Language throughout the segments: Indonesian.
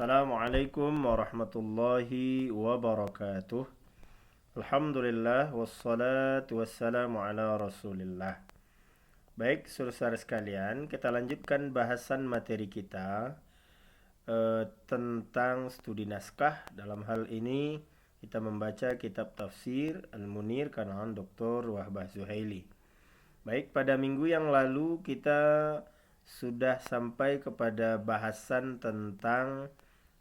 Assalamualaikum warahmatullahi wabarakatuh. Alhamdulillah wassalatu wassalamu ala rasulillah. Baik, saudara sekalian, kita lanjutkan bahasan materi kita tentang studi naskah. Dalam hal ini kita membaca kitab tafsir Al-Munir karangan Dr. Wahbah Zuhaili. Baik, pada minggu yang lalu kita sudah sampai kepada bahasan tentang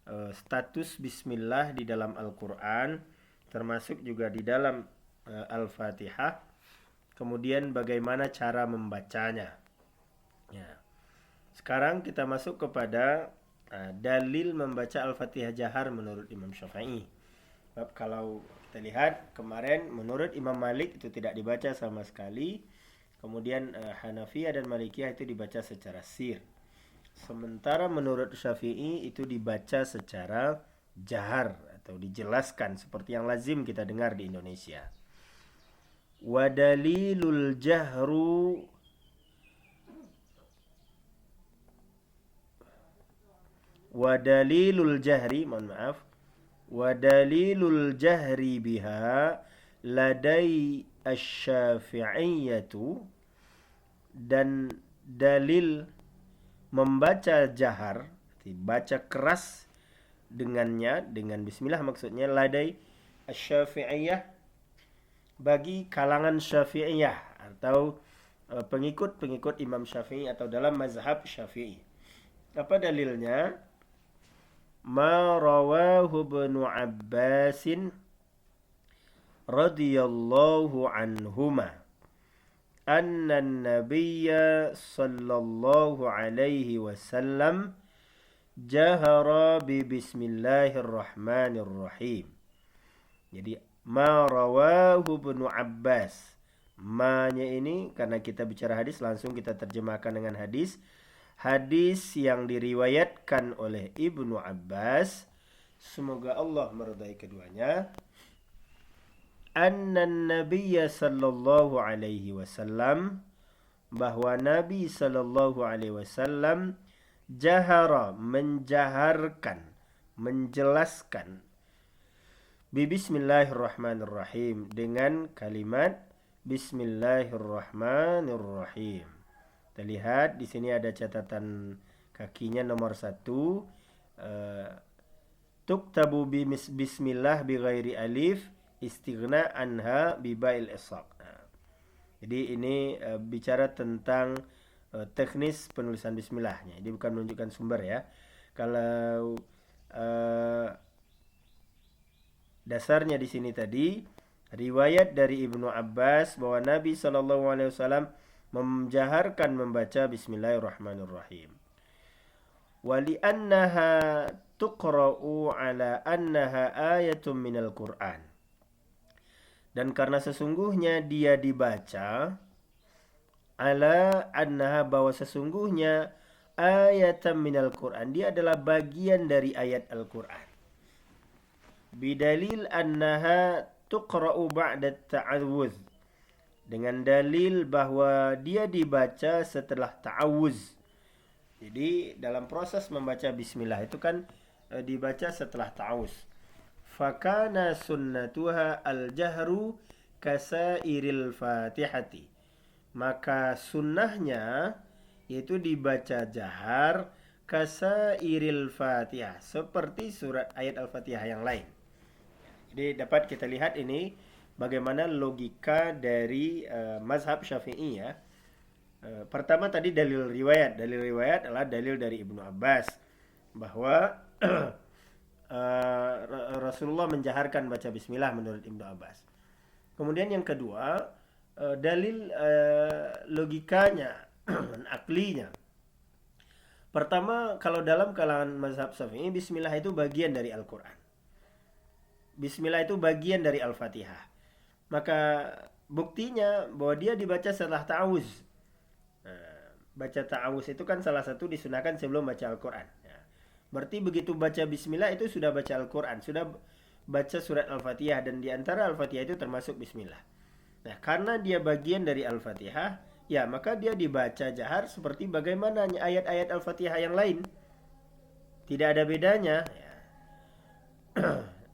status bismillah di dalam Al-Quran, termasuk juga di dalam Al-Fatihah. Kemudian bagaimana cara membacanya. Ya. Sekarang kita masuk kepada dalil membaca Al-Fatihah jahar menurut Imam Syafi'i. Kalau kita lihat kemarin menurut Imam Malik itu tidak dibaca sama sekali. Kemudian Hanafiyah dan Malikiyah itu dibaca secara sir. Sementara menurut Syafi'i itu dibaca secara jahar atau dijelaskan seperti yang lazim kita dengar di Indonesia. Wadalilul jahru Wadalilul jahri, Wadalilul jahri biha ladai asy-Syafi'iyyatu, dan dalil membaca jahar, baca keras dengannya, dengan bismillah maksudnya, ladai asy-Syafi'iyyah, bagi kalangan Syafi'iyah atau pengikut-pengikut Imam Syafi'i atau dalam mazhab Syafi'i. Apa dalilnya? Ma rawahu Ibnu Abbasin radhiyallahu anhuma anna an-nabiyya sallallahu alaihi wasallam jahara bi bismillahirrahmanirrahim. Jadi ma rawahu Ibnu Abbas, ma-nya ini karena kita bicara hadis langsung kita terjemahkan dengan hadis. Hadis yang diriwayatkan oleh Ibnu Abbas, semoga Allah meridai keduanya, anna nabiyya sallallahu alaihi wasallam, bahwa Nabi sallallahu alaihi wasallam jahara, menjaharkan, menjelaskan, bi bismillahirrahmanirrahim, dengan kalimat bismillahirrahmanirrahim. Kita lihat di sini ada catatan kakinya nomor 1, tuktabu bismillah bi ghairi alif istighna anha bi ba'il ishaq. Jadi ini bicara tentang teknis penulisan bismillahnya. Jadi bukan menunjukkan sumber ya. Kalau dasarnya di sini tadi riwayat dari Ibnu Abbas bahwa Nabi SAW menjaharkan membaca bismillahirrahmanirrahim. Wali annaha tuqra'u ala annaha ayatun minal Qur'an. Dan karena sesungguhnya dia dibaca ala annaha, bahwa sesungguhnya ayatan minal Qur'an, dia adalah bagian dari ayat Al-Qur'an. Bidalil annaha tuqra'u ba'da ta'awudz, dengan dalil bahwa dia dibaca setelah ta'awuz. Jadi dalam proses membaca bismillah itu kan dibaca setelah ta'awuz. Fakana sunnatuha al-jahru kasairil fatihati, maka sunnahnya yaitu dibaca jahar kasairil fatihah, seperti surat ayat al-fatihah yang lain. Jadi dapat kita lihat ini bagaimana logika dari mazhab Syafi'i ya. Pertama tadi dalil riwayat. Dalil riwayat adalah dalil dari Ibnu Abbas bahwa Rasulullah menjaharkan baca bismillah menurut Ibnu Abbas. Kemudian yang kedua, dalil logikanya, aklinya. Pertama, kalau dalam kalangan mazhab Syafi'i, bismillah itu bagian dari Al-Quran. Bismillah itu bagian dari Al-Fatihah. Maka buktinya bahwa dia dibaca setelah ta'awuz. Baca ta'awuz itu kan salah satu disunahkan sebelum baca Al-Quran. Berarti begitu baca bismillah itu sudah baca Al-Quran, sudah baca surat Al-Fatihah, dan di antara Al-Fatihah itu termasuk bismillah. Nah, karena dia bagian dari Al-Fatihah, ya maka dia dibaca jahar seperti bagaimana ayat-ayat Al-Fatihah yang lain. tidak ada bedanya. Ya.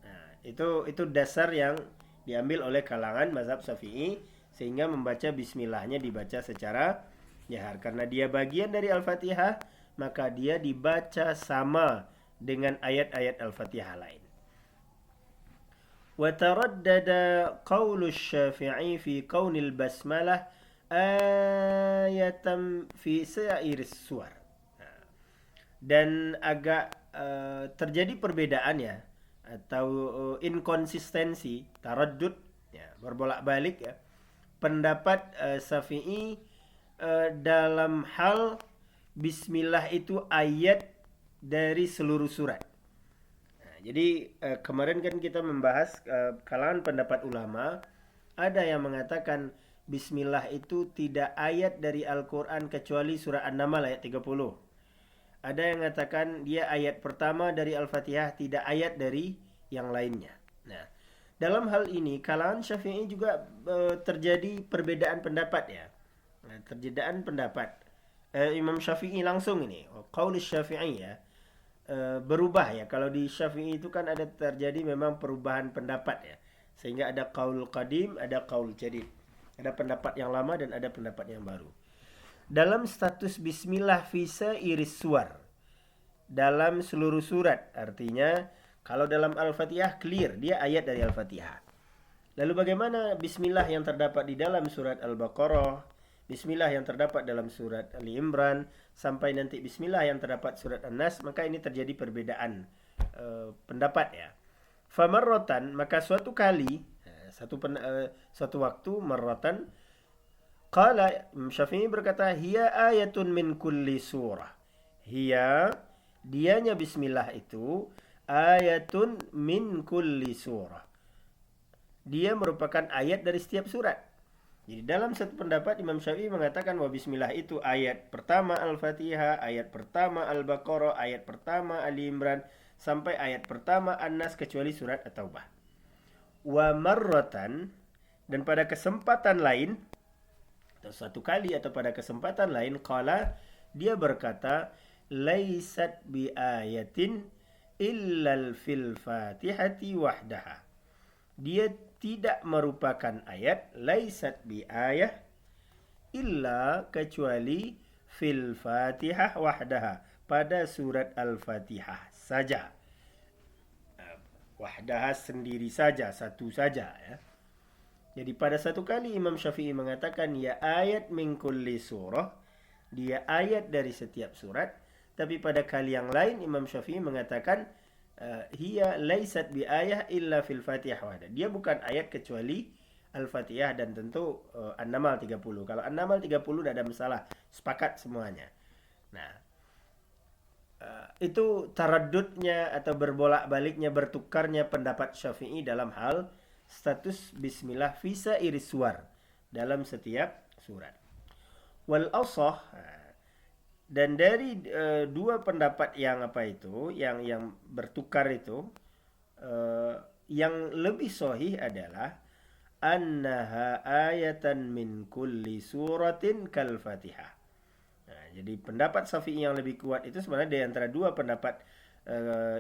Nah, itu dasar yang diambil oleh kalangan mazhab Syafi'i, sehingga membaca bismillahnya dibaca secara jahar. Karena dia bagian dari Al-Fatihah, maka dia dibaca sama dengan ayat-ayat Al-Fatihah lain. وتردد قول الشافعي في كون البسملة آية في سائر السور. Dan agak terjadi perbedaan ya, atau inkonsistensi, taraddud ya, berbolak-balik ya, pendapat Syafi'i dalam hal bismillah itu ayat dari seluruh surat. Jadi kemarin kan kita membahas kalangan pendapat ulama, ada yang mengatakan bismillah itu tidak ayat dari Al-Quran kecuali surah An-Naml ayat 30. Ada yang mengatakan dia ayat pertama dari Al-Fatihah, tidak ayat dari yang lainnya. Nah, dalam hal ini kalangan Syafi'i juga terjadi perbedaan pendapat ya. Nah, perbedaan pendapat. Imam Syafi'i langsung ini, qaul Syafi'i ya. Berubah ya. Kalau di Syafi'i itu kan ada terjadi memang perubahan pendapat ya. Sehingga ada qaul qadim, ada qaul jadid. Ada pendapat yang lama dan ada pendapat yang baru. Dalam status bismillah fi sairis suwar, dalam seluruh surat, artinya kalau dalam Al-Fatihah clear, dia ayat dari Al-Fatihah. Lalu bagaimana bismillah yang terdapat di dalam surat Al-Baqarah, bismillah yang terdapat dalam surat Ali Imran, sampai nanti bismillah yang terdapat surat An-Nas? Maka ini terjadi perbedaan pendapat ya. Famarrotan, maka suatu kali, suatu waktu, marrotan, qala, Syafi'i berkata, hiya ayatun min kulli surah. Hiya, dianya bismillah itu, ayatun min kulli surah. Dia merupakan ayat dari setiap surat. Jadi dalam satu pendapat Imam Syafi'i mengatakan bahwa bismillah itu ayat pertama Al-Fatihah, ayat pertama Al-Baqarah, ayat pertama Ali Imran, sampai ayat pertama An-Nas kecuali surat At-Taubah. Wa marratan, dan pada kesempatan lain, atau satu kali atau pada kesempatan lain, qala, dia berkata, laisat bi ayatin illal fil fatihati wahdaha. Dia tidak merupakan ayat, laisat bi ayah illa, kecuali fil fatihah wahdaha, pada surat Al-Fatihah saja. Wahdaha sendiri saja, satu saja ya. Jadi pada satu kali Imam Syafi'i mengatakan ya ayat min kulli surah, dia ayat dari setiap surat. Tapi pada kali yang lain Imam Syafi'i mengatakan hiya laisat bi ayah illa fil Fatihah wahda. Dia bukan ayat kecuali Al-Fatihah, dan tentu An-Naml 30. Kalau An-Naml 30 tidak ada masalah, sepakat semuanya. Nah, itu taraddudnya atau berbolak-baliknya, bertukarnya pendapat Syafi'i dalam hal status bismillah fi sairis suwar, dalam setiap surat. Wal asah, dan dari dua pendapat yang yang bertukar itu, yang lebih sahih adalah annaha ayatan min kulli suratin kal Fatihah. Nah, jadi pendapat Syafi'i yang lebih kuat itu sebenarnya di antara dua pendapat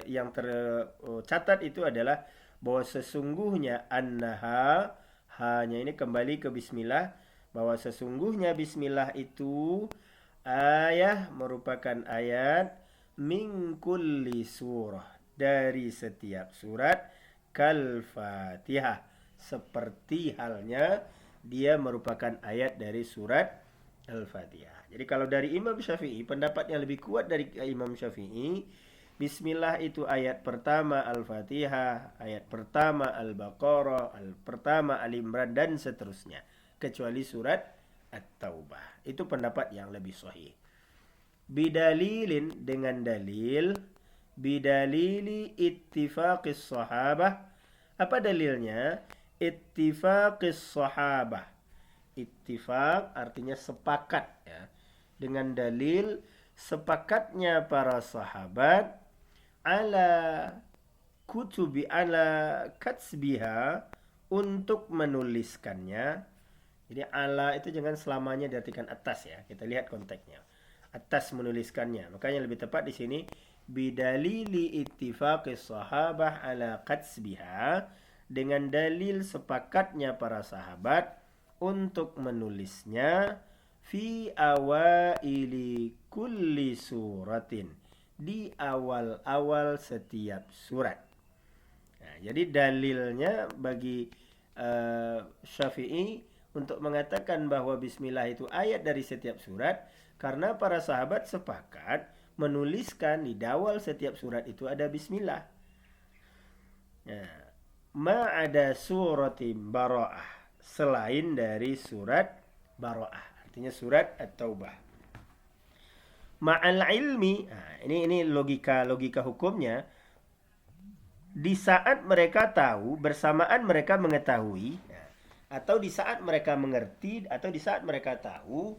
yang tercatat itu adalah bahwa sesungguhnya annaha, hanya ini kembali ke bismillah, bahwa sesungguhnya bismillah itu ayat, merupakan ayat min kulli surah, dari setiap surat, kal Fatihah, seperti halnya dia merupakan ayat dari surat Al-Fatihah. Jadi kalau dari Imam Syafi'i, pendapat yang lebih kuat dari Imam Syafi'i, bismillah itu ayat pertama Al-Fatihah, ayat pertama Al-Baqarah, pertama Al-Imran, dan seterusnya, kecuali surat At-Taubah. Itu pendapat yang lebih sahih. Bidalilin, dengan dalil, bidalili ittifaqis sahabah. Apa dalilnya? Ittifaqis sahabah. Ittifaq artinya sepakat ya. Dengan dalil sepakatnya para sahabat ala kutubi, ala katsbiha, untuk menuliskannya. Jadi ala itu jangan selamanya diartikan atas ya. Kita lihat konteksnya. Atas menuliskannya. Makanya lebih tepat di sini bidalili ittifaqis sahabah ala qatsbiha, dengan dalil sepakatnya para sahabat untuk menulisnya fi awaili kulli suratin, di awal-awal setiap surat. Nah, jadi dalilnya bagi Syafi'i untuk mengatakan bahwa bismillah itu ayat dari setiap surat, karena para sahabat sepakat menuliskan di awal setiap surat itu ada bismillah. Nah, ma'ada surati Bara'ah, selain dari surat Bara'ah, artinya surat At-Taubah. Ma'al ilmi, nah, ini logika hukumnya. Di saat mereka tahu, bersamaan mereka mengetahui, atau di saat mereka mengerti, atau di saat mereka tahu,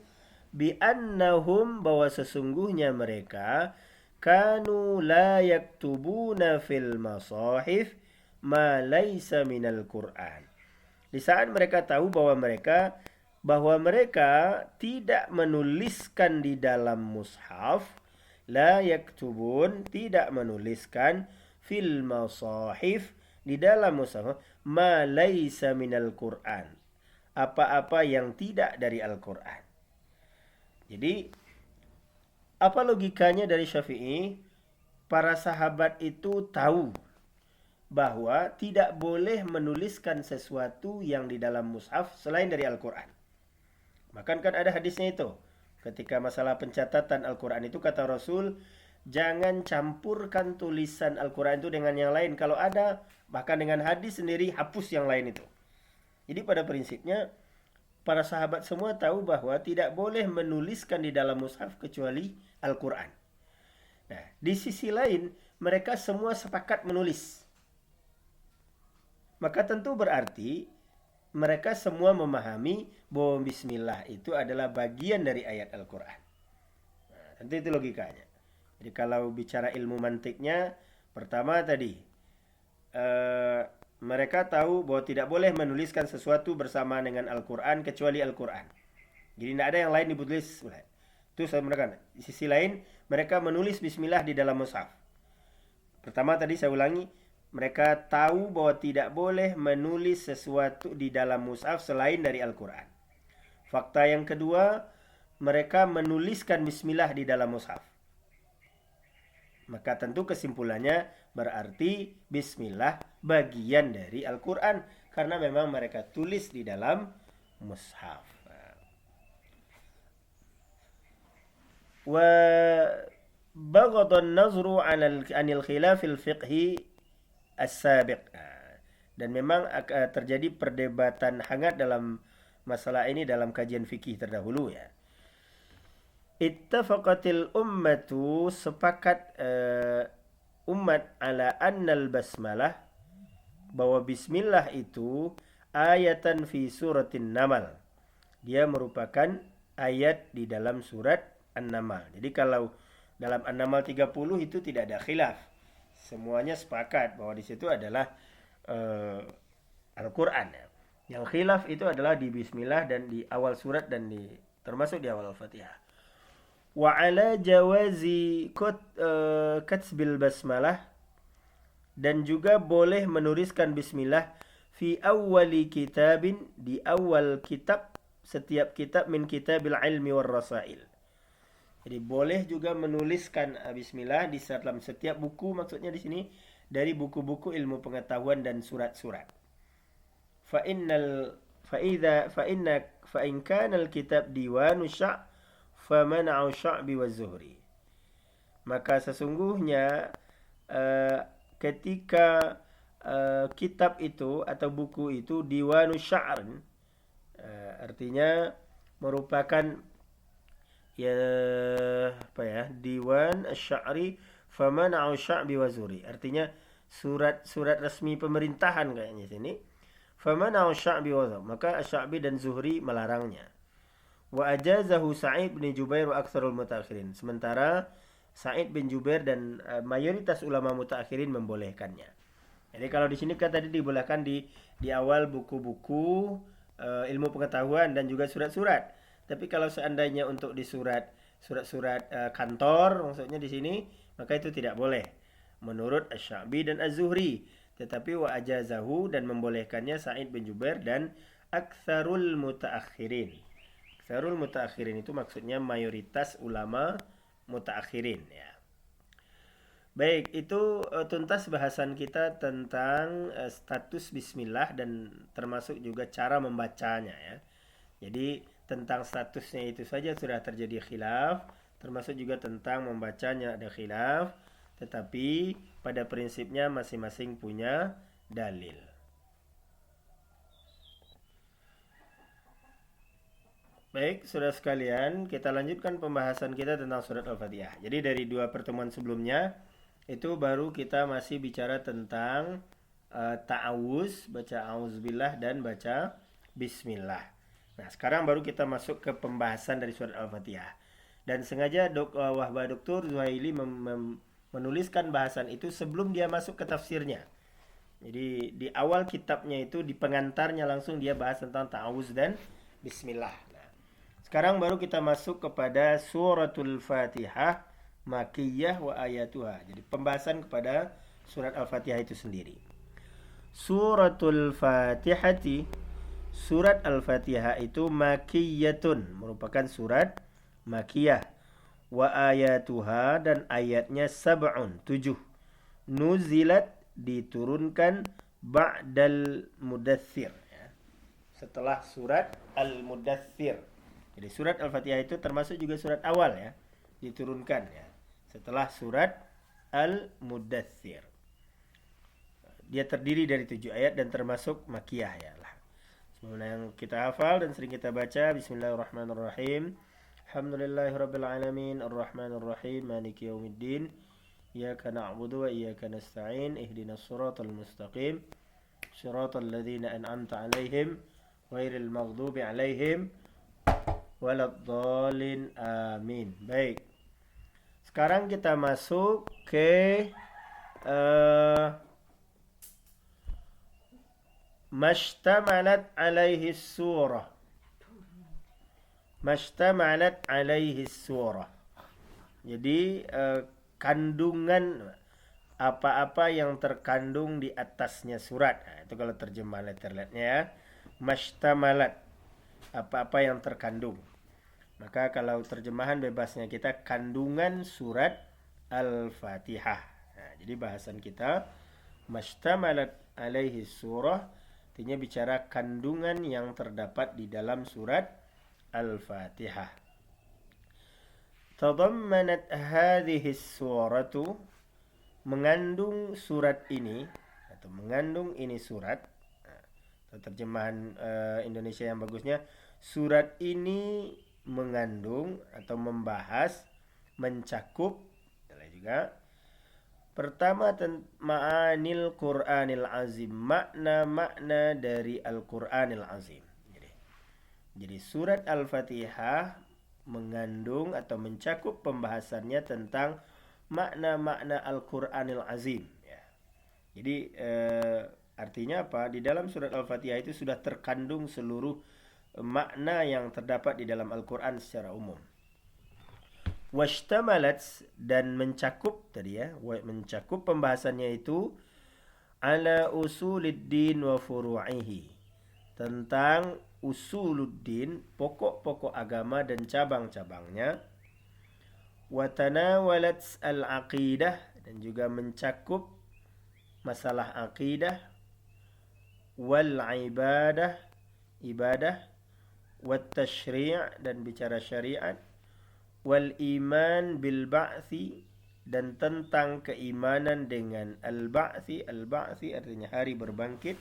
bi'annahum, bahwa sesungguhnya mereka kanu la yaktubuna fil masahif ma laysa minal Qur'an. Di saat mereka tahu bahwa mereka tidak menuliskan di dalam mushaf, la yaktubun, tidak menuliskan fil masahif, di dalam mushaf, ma laysa minal Qur'an, apa-apa yang tidak dari Al-Qur'an. Jadi apa logikanya dari Syafi'i? Para sahabat itu tahu bahwa tidak boleh menuliskan sesuatu yang di dalam mushaf selain dari Al-Qur'an. Bahkan kan ada hadisnya itu. Ketika masalah pencatatan Al-Qur'an itu kata Rasul, jangan campurkan tulisan Al-Qur'an itu dengan yang lain. Kalau ada, bahkan dengan hadis sendiri, hapus yang lain itu. Jadi pada prinsipnya para sahabat semua tahu bahwa tidak boleh menuliskan di dalam mushaf kecuali Al-Qur'an. Nah, di sisi lain mereka semua sepakat menulis. Maka tentu berarti mereka semua memahami bahwa bismillah itu adalah bagian dari ayat Al-Qur'an. Nah, tentu itu logikanya. Jadi kalau bicara ilmu mantiknya, pertama tadi mereka tahu bahwa tidak boleh menuliskan sesuatu bersama dengan Al-Qur'an kecuali Al-Qur'an. Jadi tidak ada yang lain ditulis. Itu saya menekan. Di sisi lain, mereka menulis bismillah di dalam mushaf. Pertama tadi saya ulangi, mereka tahu bahwa tidak boleh menulis sesuatu di dalam mushaf selain dari Al-Qur'an. Fakta yang kedua, mereka menuliskan bismillah di dalam mushaf. Maka tentu kesimpulannya berarti bismillah bagian dari Al-Qur'an, karena memang mereka tulis di dalam mushaf. Wa baghadha an-nazru 'anil khilafil fiqhi as-sabiq. Dan memang terjadi perdebatan hangat dalam masalah ini dalam kajian fikih terdahulu ya. Ittafaqatil ummatu, sepakat umat, ala annal basmalah, bahwa bismillah itu ayatan fi suratin Namal, dia merupakan ayat di dalam surat An-Namal. Jadi kalau dalam An-Namal 30 itu tidak ada khilaf. Semuanya sepakat bahwa di situ adalah Al-Qur'an. Yang khilaf itu adalah di bismillah dan di awal surat dan termasuk di awal Al-Fatihah. Wa ala jawazi katsbil basmalah, dan juga boleh menuliskan bismillah fi awwali kitabin, di awal kitab, setiap kitab, min kitabil ilmi war rasail. Jadi boleh juga menuliskan bismillah di dalam setiap buku, maksudnya di sini dari buku-buku ilmu pengetahuan dan surat-surat. Fa in kana al-kitab diwanu sya' famana'u sya'bi wa zuhri. Maka sesungguhnya ketika kitab itu atau buku itu diwanu sya'rin, artinya merupakan diwan asy-sya'ri famana'u sya'bi wa zuhri, artinya surat resmi pemerintahan kayaknya sini. Famana'u sya'bi wa zuhri, maka asy-sya'bi dan Zuhri melarangnya. Wa ajazahu Sa'id bin Jubair wa aktsarul mutaakhirin. Sementara Sa'id bin Jubair dan mayoritas ulama mutaakhirin membolehkannya. Jadi kalau di sini kan tadi dibolehkan di awal buku-buku ilmu pengetahuan dan juga surat-surat. Tapi kalau seandainya untuk di surat-surat kantor, maksudnya di sini maka itu tidak boleh menurut Asy-Sya'bi dan Az-Zuhri. Tetapi wa ajazahu, dan membolehkannya Sa'id bin Jubair dan aktsarul mutaakhirin. Aktsarul mutaakhirin itu maksudnya mayoritas ulama mutaakhirin ya. Baik, itu tuntas bahasan kita tentang status bismillah dan termasuk juga cara membacanya ya. Jadi tentang statusnya itu saja sudah terjadi khilaf, termasuk juga tentang membacanya ada khilaf, tetapi pada prinsipnya masing-masing punya dalil. Baik, saudara sekalian, kita lanjutkan pembahasan kita tentang surat Al-Fatihah. Jadi dari dua pertemuan sebelumnya, itu baru kita masih bicara tentang ta'awuz, baca auzubillah dan baca bismillah. Nah, sekarang baru kita masuk ke pembahasan dari surat Al-Fatihah. Dan sengaja Wahbah Dr. Zuhaili menuliskan bahasan itu sebelum dia masuk ke tafsirnya. Jadi di awal kitabnya itu, di pengantarnya langsung dia bahas tentang ta'awuz dan bismillah. Nah, sekarang baru kita masuk kepada suratul Fatihah Makiyah wa ayatuha. Jadi pembahasan kepada surat Al-Fatihah itu sendiri. Suratul Fatihati, surat Al-Fatihah itu makiyatun, merupakan surat makiyah. Wa ayatuha, dan ayatnya sab'un, 7. Nuzilat, diturunkan ba'dal mudaththir ya. Setelah surat Al-Mudaththir. Jadi surat Al-Fatihah itu termasuk juga surat awal ya, diturunkan ya, setelah surat Al-Mudaththir. Dia terdiri dari 7 ayat dan termasuk makiyah ya lah. Sebenarnya yang kita hafal dan sering kita baca, Bismillahirrahmanirrahim. Alhamdulillahirabbil alamin, arrahmanirrahim, maliki yaumiddin. Iyyaka na'budu wa iyyaka nasta'in, ihdinas siratal mustaqim, siratal ladzina an'amta 'alaihim ghairil maghdubi 'alaihim waladdallin, amin. Baik. Sekarang kita masuk ke mashtamalat alaihi surah. Mashtamalat alaihi surah. Jadi kandungan apa-apa yang terkandung di atasnya surat. Nah, itu kalau terjemah letternya ya. Mashtamalat, apa-apa yang terkandung. Maka kalau terjemahan bebasnya kita kandungan surat Al-Fatihah. Nah, jadi bahasan kita mashtamalat alaihi surah, artinya bicara kandungan yang terdapat di dalam surat Al-Fatihah. Tadammanat hadhihi suratu, mengandung surat ini atau mengandung ini surat. Atau terjemahan Indonesia yang bagusnya, surat ini mengandung atau membahas, mencakup juga. Pertama, ma'anil Qur'anil Azim, makna-makna dari Al-Qur'anil Azim. Jadi surat Al-Fatihah mengandung atau mencakup pembahasannya tentang makna-makna Al-Qur'anil Azim ya. Jadi artinya apa? Di dalam surat Al-Fatihah itu sudah terkandung seluruh makna yang terdapat di dalam Al-Quran secara umum. Washtamalat, dan mencakup tadi ya, mencakup pembahasannya itu ala usuluddin wa furu'ihi, tentang usuluddin, pokok-pokok agama dan cabang-cabangnya. Wa tanawalat al-aqidah, dan juga mencakup masalah aqidah. Wal ibadah, ibadah. Wat tashri', dan bicara syariat. Wal iman bil ba'thi, dan tentang keimanan dengan al-ba'thi. Al-ba'thi artinya hari berbangkit.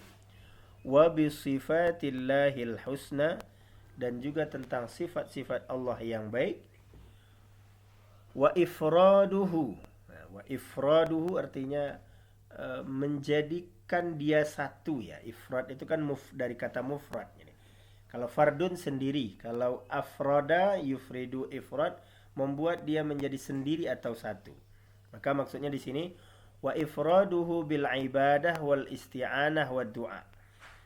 Wa bi sifatillahil husna, dan juga tentang sifat-sifat Allah yang baik. Wa ifraduhu. Wa ifraduhu artinya menjadikan dia satu ya. Ifrad itu kan dari kata mufrad. Kalau fardun sendiri, kalau afrada yufridu ifrad, membuat dia menjadi sendiri atau satu. Maka maksudnya di sini wa ifraduhu bil ibadah wal isti'anah wad du'a,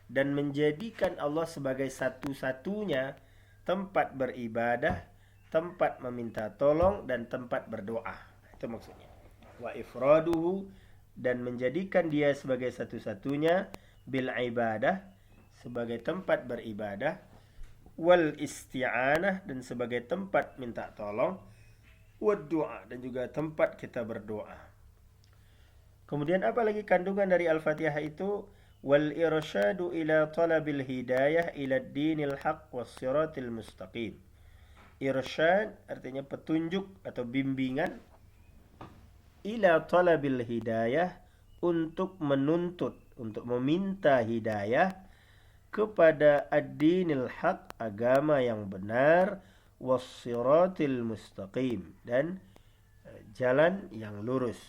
dan menjadikan Allah sebagai satu-satunya tempat beribadah, tempat meminta tolong, dan tempat berdoa. Itu maksudnya. wa ifraduhu, dan menjadikan dia sebagai satu-satunya, bil ibadah, sebagai tempat beribadah, wal isti'anah, dan sebagai tempat minta tolong, wad du'a, dan juga tempat kita berdoa. Kemudian apa lagi kandungan dari Al-Fatihah itu? Wal irsyadu ila talabil hidayah ila dinil haq was siratil mustaqim. Irsyad artinya petunjuk atau bimbingan, ila talabil hidayah, untuk menuntut, untuk meminta hidayah kepada ad-dinil haq, agama yang benar, was-siratil mustaqim, dan jalan yang lurus,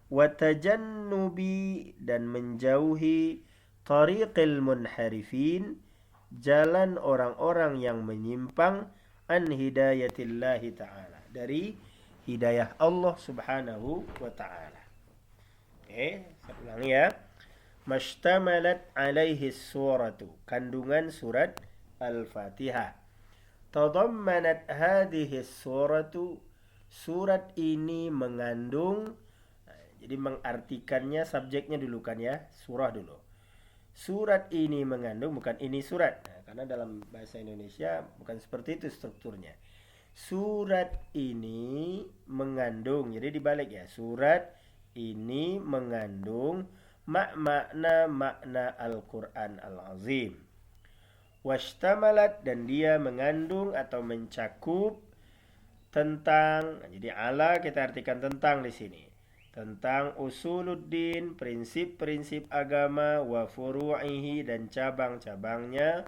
watajannubi, dan menjauhi tariqil munharifin, jalan orang-orang yang menyimpang, an hidayatillahi ta'ala, dari hidayah Allah subhanahu wa ta'ala. Oke, saya ulangi ya. Mashtamalat alaihi suratu, kandungan surat Al-Fatihah. Tadammanat hadhihi suratu, surat ini mengandung, jadi mengartikannya subjeknya dulu kan ya, surah dulu. Surat ini mengandung, bukan ini surat. Karena dalam bahasa Indonesia bukan seperti itu strukturnya. Surat ini mengandung, jadi dibalik ya. Surat ini mengandung makna Al-Quran Al-Azim. Washtamalat, dan dia mengandung atau mencakup tentang, jadi ala kita artikan tentang di sini. Tentang usuluddin, prinsip-prinsip agama, wa furu'ihi, dan cabang-cabangnya,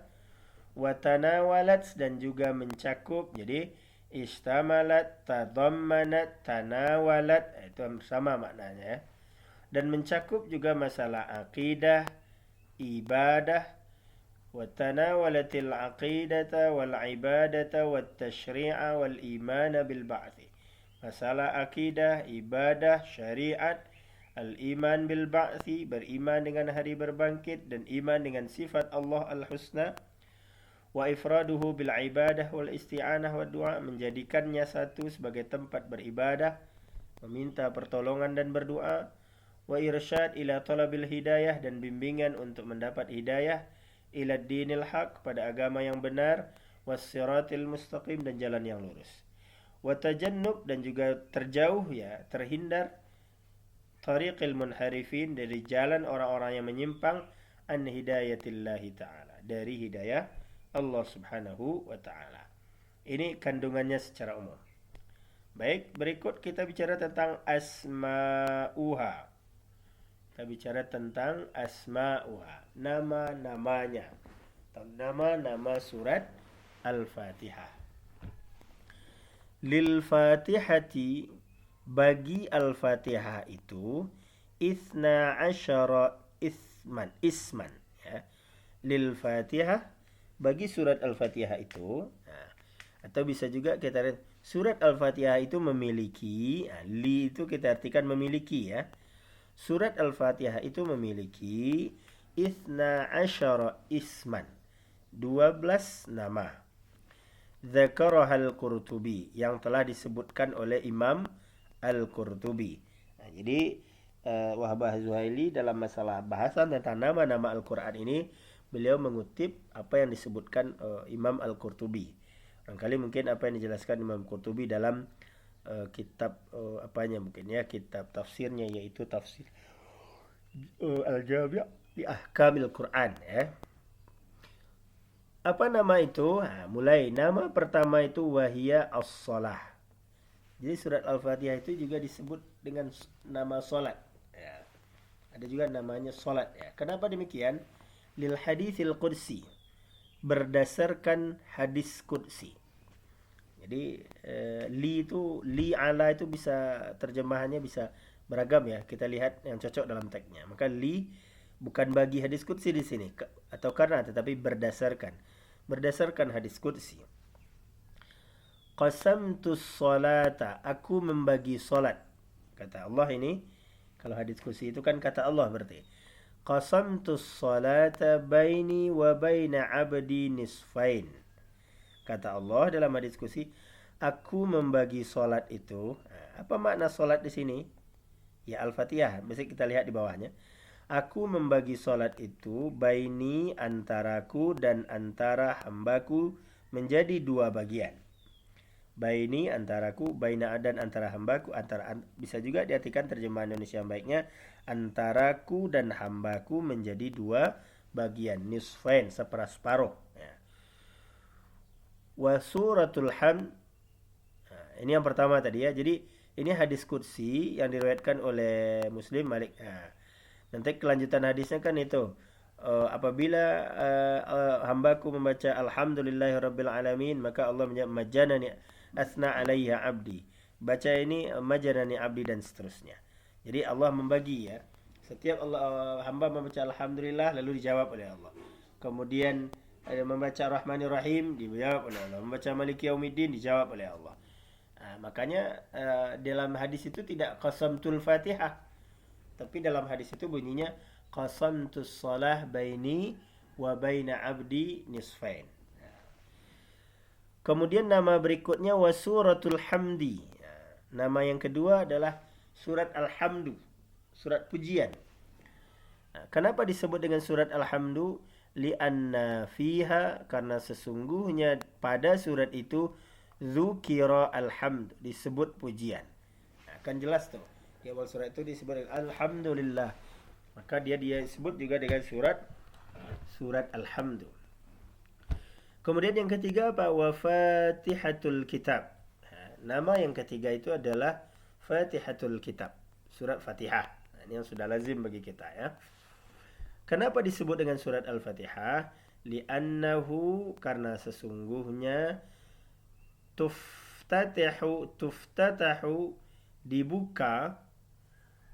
wa tanawalat, dan juga mencakup, jadi istamalat, tadammanat, tanawalat, itu sama maknanya ya. Dan mencakup juga masalah akidah, ibadah, wa tanawalatil aqidata wal ibadata wat tashri'a wal imana bil ba'thi. Masalah akidah, ibadah, syariat, al-iman bil ba'thi, beriman dengan hari berbangkit, dan iman dengan sifat Allah al-husna, wa ifraduhu bil ibadah wal isti'anah wa du'a, menjadikannya satu sebagai tempat beribadah, meminta pertolongan dan berdoa, wa irsyad ila talabil hidayah, dan bimbingan untuk mendapat hidayah, ila dinil haq, pada agama yang benar, was siratil mustaqim, dan jalan yang lurus, wa tajannub, dan juga terjauh ya, terhindar, tariqil munharifin, dari jalan orang-orang yang menyimpang, an hidayatillahi ta'ala, dari hidayah Allah subhanahu wa ta'ala. Ini kandungannya secara umum. Baik, berikut kita bicara tentang asma'uha. Kita bicara tentang asma'uha, nama-namanya, atau nama-nama surat Al-Fatihah. Lil Fatihati, bagi Al-Fatihah itu, isna asyara isman ya. Lil Fatihah, bagi surat Al-Fatihah itu, atau bisa juga kita lihat surat Al-Fatihah itu memiliki, li itu kita artikan memiliki ya. Surat Al-Fatihah itu memiliki isna asyara isman, 12 nama. Dzakarahal Qurtubi, yang telah disebutkan oleh Imam Al-Qurtubi. Jadi Wahbah Zuhaili dalam masalah bahasan tentang nama-nama Al-Quran ini, beliau mengutip apa yang disebutkan Imam Al-Qurtubi. Barangkali mungkin apa yang dijelaskan Imam Qurtubi dalam kitab apanya mungkin ya, kitab tafsirnya, yaitu tafsir Al-Jami' di Ahkamil Quran ya. Apa nama itu? Mulai nama pertama itu wahia as-salah. Jadi surat Al-Fatihah itu juga disebut dengan nama salat ya. Ada juga namanya salat ya. Kenapa demikian? Lil haditsil qudsi, berdasarkan hadis qudsi. Jadi li ala itu bisa terjemahannya bisa beragam ya. Kita lihat yang cocok dalam teksnya. Maka li bukan bagi hadis qudsi di sini atau karena, tetapi berdasarkan hadis qudsi. Qasamtus salata, aku membagi salat. Kata Allah ini, kalau hadis qudsi itu kan kata Allah berarti. Qasamtus salata baini wa baina abdi nisfain. Kata Allah dalam hadis qudsi, aku membagi salat itu. Apa makna salat di sini? Ya Al-Fatihah. Bisa kita lihat di bawahnya. Aku membagi solat itu baini antaraku dan antara hambaku menjadi dua bagian. Baini antaraku, baina dan antara hambaku, bisa juga diartikan terjemahan Indonesia yang baiknya antaraku dan hambaku menjadi dua bagian, nisfain, separuh. Ya. Wa suratul hamd. Nah, ini yang pertama tadi ya. Jadi ini hadis qudsi yang diriwayatkan oleh Muslim Malik. Nah, nanti kelanjutan hadisnya kan itu. Apabila hambaku membaca alhamdulillahirabbil alamin, maka Allah majanani asna alaiha abdi. Baca ini majanani abdi dan seterusnya. Jadi Allah membagi ya. Setiap hamba membaca alhamdulillah lalu dijawab oleh Allah. Kemudian membaca Rahmanir Rahim dijawab oleh Allah. Membaca Maliki Yaumiddin dijawab oleh Allah. Makanya dalam hadis itu tidak qasamtul Fatihah. Tapi dalam hadis itu bunyinya qasamtus shalah baini wa baina abdi nisfain. Kemudian nama berikutnya wasuratul hamdi. Nama yang kedua adalah surat Alhamdu, surat pujian. Kenapa disebut dengan surat Alhamdu? Li'anna fiha, karena sesungguhnya pada surat itu dzukira alhamd, disebut pujian. Kan jelas tuh. Di awal surat itu disebut alhamdulillah. Maka dia disebut juga dengan surat Alhamdu. Kemudian yang ketiga apa? Wa Fatihatul Kitab. Nama yang ketiga itu adalah Fatihatul Kitab, surat Fatihah. Ini yang sudah lazim bagi kita ya. Kenapa disebut dengan surat Al-Fatihah? Li'annahu, karena sesungguhnya tuftatahu dibuka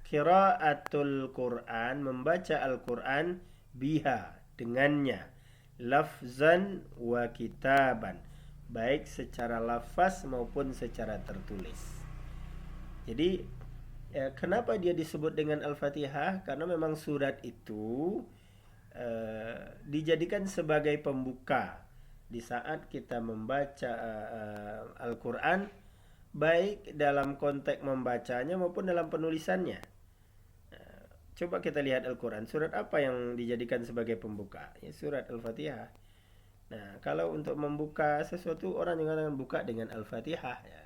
qiraatul Quran, membaca Al-Quran biha, dengannya, lafzan wa kitaban, baik secara lafaz maupun secara tertulis. Jadi kenapa dia disebut dengan Al-Fatihah? Karena memang surat itu dijadikan sebagai pembuka di saat kita membaca Al-Quran, baik dalam konteks membacanya maupun dalam penulisannya. Coba kita lihat Al-Quran. Surat apa yang dijadikan sebagai pembuka? Ya, surat Al-Fatihah. Nah, kalau untuk membuka sesuatu, orang juga akan buka dengan Al-Fatihah. Ya.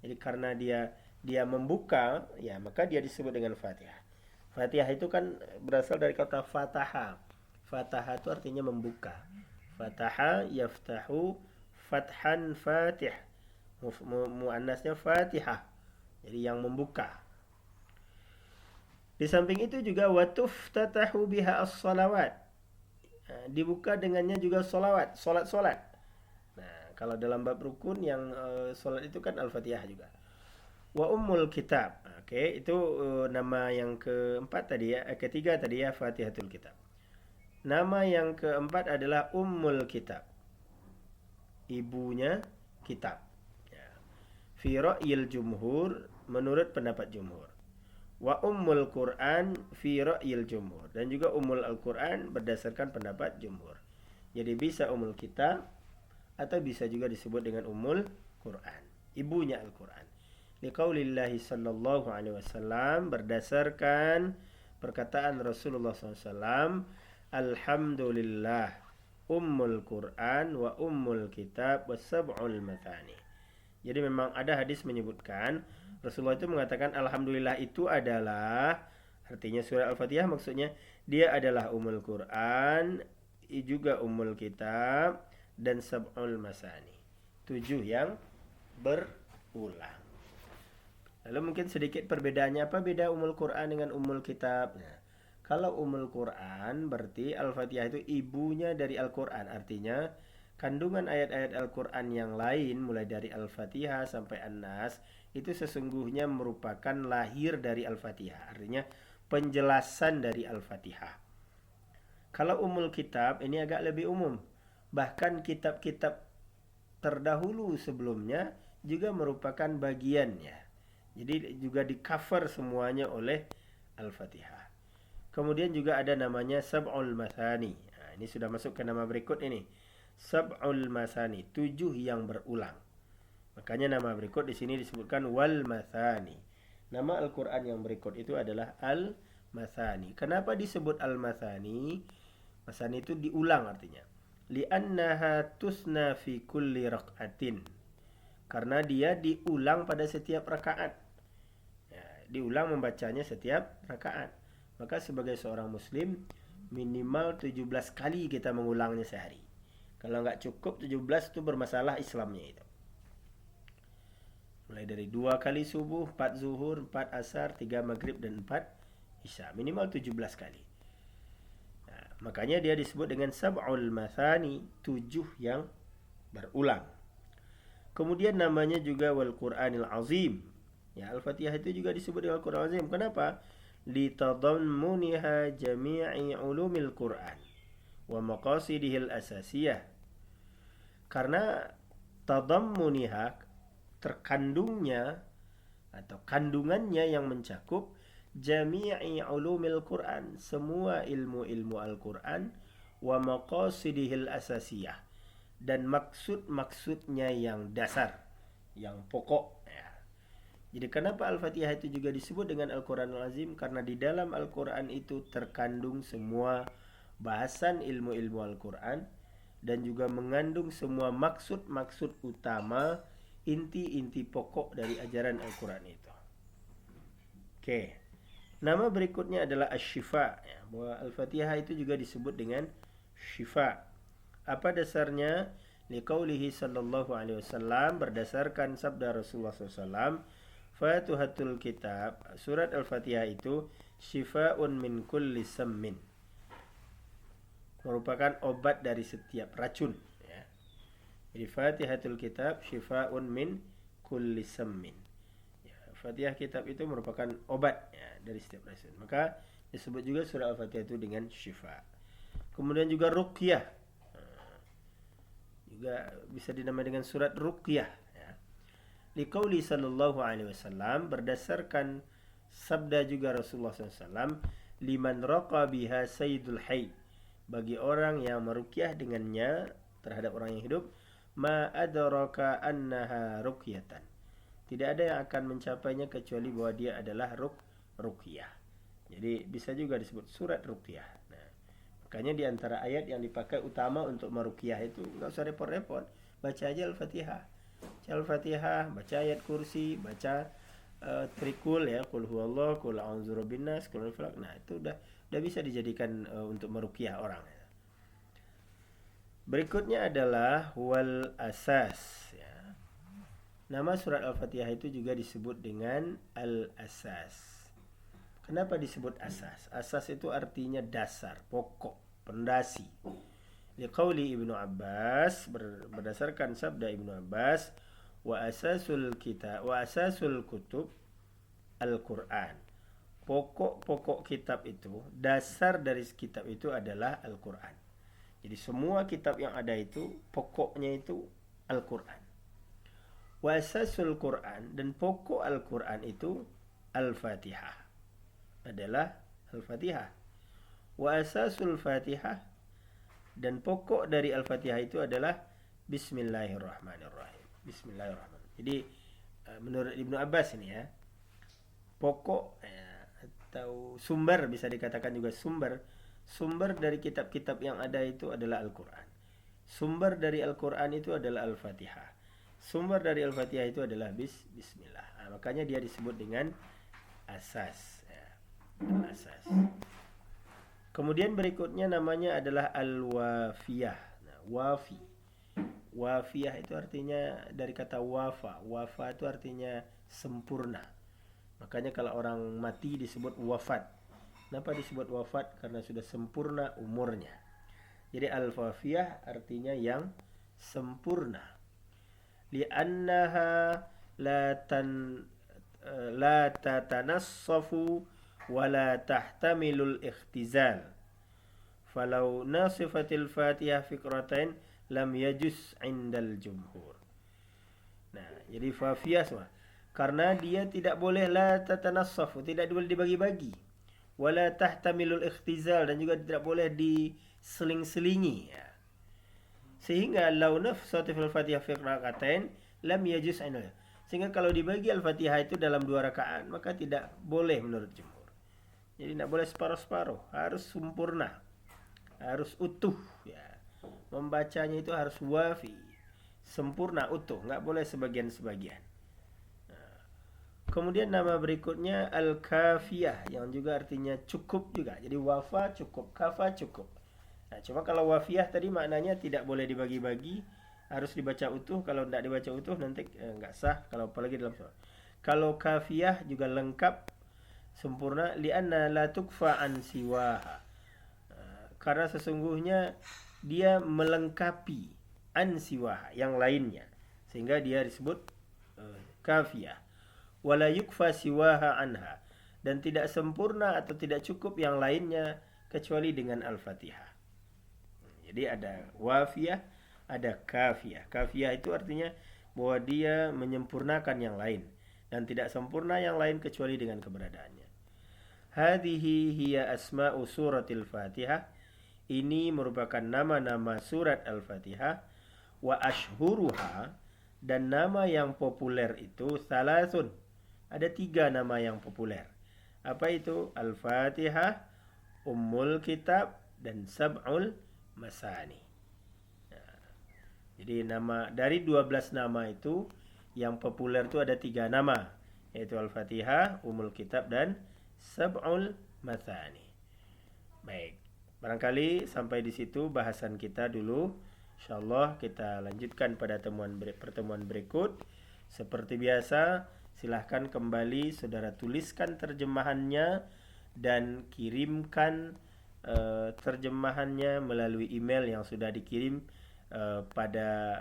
Jadi karena dia membuka, ya maka dia disebut dengan Fatihah. Fatihah itu kan berasal dari kata fataha. Fataha itu artinya membuka. Fataha yaftahu fathan fatih. Muannasnya Fatihah. Jadi yang membuka. Di samping itu juga watuftatahu biha as-salawat. Dibuka dengannya juga salat. Nah, kalau dalam bab rukun yang salat itu kan Al-Fatihah juga. Wa ummul kitab. Oke, itu nama yang keempat tadi ya, ketiga tadi ya, Fatihatul Kitab. Nama yang keempat adalah ummul kitab. Ibunya kitab. Ya. Fi ra'yil jumhur, menurut pendapat jumhur. Wa ummul Quran fi ra'yil jumhur, dan juga ummul Al-Quran berdasarkan pendapat jumhur. Jadi bisa ummul kitab atau bisa juga disebut dengan ummul Quran, ibunya Al-Quran. Liqaulillahi sallallahu alaihi wasallam, berdasarkan perkataan Rasulullah SAW, alhamdulillah ummul Quran wa ummul kitab wa sab'ul mathani. Jadi memang ada hadis menyebutkan Rasulullah itu mengatakan alhamdulillah itu adalah, artinya surah Al-Fatihah maksudnya, dia adalah ummul Quran, juga ummul kitab, dan sab'ul masani, 7 yang berulang. Lalu mungkin sedikit perbedaannya, apa beda ummul Quran dengan ummul kitab? Nah, kalau ummul Quran berarti Al-Fatihah itu ibunya dari Al-Quran, artinya kandungan ayat-ayat Al-Quran yang lain mulai dari Al-Fatihah sampai An-Nas itu sesungguhnya merupakan lahir dari Al-Fatihah, artinya penjelasan dari Al-Fatihah. Kalau ummul kitab ini agak lebih umum, bahkan kitab-kitab terdahulu sebelumnya juga merupakan bagiannya, jadi juga di cover semuanya oleh Al-Fatihah. Kemudian juga ada namanya sab'ul masani. Nah, ini sudah masuk ke nama berikut ini, sab'ul masani, 7 yang berulang. Makanya nama berikut di sini disebutkan wal mathani. Nama Al-Quran yang berikut itu adalah Al-Mathani. Kenapa disebut Al-Mathani? Mathani itu diulang artinya. Li'annaha tusna fi kulli rak'atin. Karena dia diulang pada setiap rakaat. Ya, diulang membacanya setiap rakaat. Maka sebagai seorang muslim minimal 17 kali kita mengulangnya sehari. Kalau nggak cukup 17 itu bermasalah Islamnya itu. Mulai dari 2 kali subuh, 4 zuhur, 4 asar, 3 maghrib, dan 4 isya. Minimal 17 kali. Nah, makanya dia disebut dengan sab'ul mathani, 7 yang berulang. Kemudian namanya juga wal Qur'anil azim. Ya, Al-Fatihah itu juga disebut dengan Al-Qur'an azim. Kenapa? Litadammuniha jami'i ulumil Qur'an wa maqasidihil asasiyah. Karena tadammuniha, terkandungnya atau kandungannya yang mencakup jami'i ulumil Qur'an, semua ilmu-ilmu Al-Qur'an, wa maqasidihil asasiyah, dan maksud-maksudnya yang dasar, yang pokok ya. Jadi kenapa Al-Fatihah itu juga disebut dengan Al-Qur'anul Azim? Karena di dalam Al-Qur'an itu terkandung semua bahasan ilmu-ilmu Al-Qur'an dan juga mengandung semua maksud-maksud utama, inti-inti pokok dari ajaran Al-Quran itu. Oke. Nama berikutnya adalah Asy-Syifa. Ya, bahwa Al-Fatihah itu juga disebut dengan Syifa. Apa dasarnya? Liqaulihi sallallahu alaihi wasallam, berdasarkan sabda Rasulullah SAW, Fatihatul Kitab, surat Al-Fatihah itu syifa'un min kulli sammin, merupakan obat dari setiap racun. Jadi Fatihatul Kitab syifa'un min kulli sammin. Ya, Fatihah kitab itu merupakan obat ya, dari setiap racun. Maka disebut juga surah Al-Fatihah itu dengan syifa. Kemudian juga ruqyah. Juga bisa dinamai dengan surat ruqyah ya. Liqauli sallallahu alaihi wasallam, berdasarkan sabda juga Rasulullah SAW, liman raqa biha sayyidul hayy, bagi orang yang meruqyah dengannya terhadap orang yang hidup, ma adraka annaha ruqyatan, tidak ada yang akan mencapainya kecuali bahwa dia adalah ruqyah. Jadi bisa juga disebut surat ruqyah. Nah, makanya di antara ayat yang dipakai utama untuk meruqyah itu enggak usah repot-repot, baca aja Al-Fatihah. Baca Al-Fatihah, baca ayat kursi, baca trikul ya, qul huwallahu, qul a'udzu birabbinas, qul falaq. Nah, itu udah bisa dijadikan untuk meruqyah orang. Berikutnya adalah wal asas ya. Nama surat Al-Fatihah itu juga disebut dengan al-asas. Kenapa disebut asas? Asas itu artinya dasar, pokok, pondasi. Liqauli Ibnu Abbas, berdasarkan sabda Ibnu Abbas, wa asasul kutub Al-Qur'an. Pokok-pokok kitab itu, dasar dari kitab itu adalah Al-Qur'an. Jadi semua kitab yang ada itu pokoknya itu Al-Quran. Wa asasul Quran, dan pokok Al-Quran itu Al-Fatihah, adalah Al-Fatihah. Wa asasul Fatihah, dan pokok dari Al-Fatihah itu adalah Bismillahirrahmanirrahim. Bismillahirrahmanirrahim. Jadi menurut Ibnu Abbas ini ya, pokok atau sumber, bisa dikatakan juga sumber dari kitab-kitab yang ada itu adalah Al-Quran. Sumber dari Al-Quran itu adalah Al-Fatihah. Sumber dari Al-Fatihah itu adalah Bismillah. Nah, makanya dia disebut dengan asas ya. Asas. Kemudian berikutnya namanya adalah Al-Wafiyah. Nah, Wafiyah itu artinya dari kata wafa. Wafa itu artinya sempurna. Makanya kalau orang mati disebut wafat. Kenapa disebut wafat? Karena sudah sempurna umurnya. Jadi al-wafiyah artinya yang sempurna. Li'annaha la tatanassafu wa la tahtamilul ikhtizal. Falau nasifatil Fatihah fikratain lam yajuz indal jumhur. Nah, jadi wafiyah semua. Karena dia tidak boleh la tatanassafu, tidak boleh dibagi-bagi. Wala tahtamilul ikhtizal, dan juga tidak boleh diseling-selingi ya. Sehingga lau nafsatu fil Fatihah fi qira'atain lam yajuz anhu. Sehingga kalau dibagi Al-Fatihah itu dalam 2 rakaat, maka tidak boleh menurut jumhur. Jadi tidak boleh separuh-separuh, harus sempurna, harus utuh ya. Membacanya itu harus wafi, sempurna, utuh, nggak boleh sebagian-sebagian. Kemudian nama berikutnya Al-Kafiyah, yang juga artinya cukup juga. Jadi wafa cukup, kafa cukup. Nah, cuma kalau wafiyah tadi maknanya tidak boleh dibagi-bagi, harus dibaca utuh. Kalau tidak dibaca utuh nanti nggak sah, kalau apalagi dalam sholat. Kalau kafiyah juga lengkap, sempurna, li'anna la tukfa an siwaha. Karena sesungguhnya dia melengkapi an siwaha, yang lainnya, sehingga dia disebut kafiyah. Wala yukfa siwaha anha, dan tidak sempurna atau tidak cukup yang lainnya kecuali dengan Al-Fatihah. Jadi ada wafiyah, ada kafiyah. Kafiyah itu artinya bahwa dia menyempurnakan yang lain dan tidak sempurna yang lain kecuali dengan keberadaannya. Hadhihi hiya asma'u suratil Fatihah. Ini merupakan nama-nama surat Al-Fatihah. Wa ashhuruha, dan nama yang populer itu salasun. Ada 3 nama yang populer. Apa itu? Al-Fatihah, Ummul Kitab, dan Sab'ul Masani. Jadi nama dari 12 nama itu yang populer itu ada 3 nama, yaitu Al-Fatihah, Ummul Kitab, dan Sab'ul Masani. Baik, barangkali sampai di situ bahasan kita dulu. Insyaallah kita lanjutkan pada pertemuan berikut. Seperti biasa, silahkan kembali saudara tuliskan terjemahannya dan kirimkan terjemahannya melalui email yang sudah dikirim pada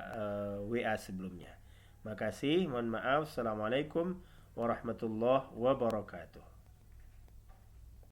WA sebelumnya. Makasih, mohon maaf. Assalamualaikum warahmatullahi wabarakatuh.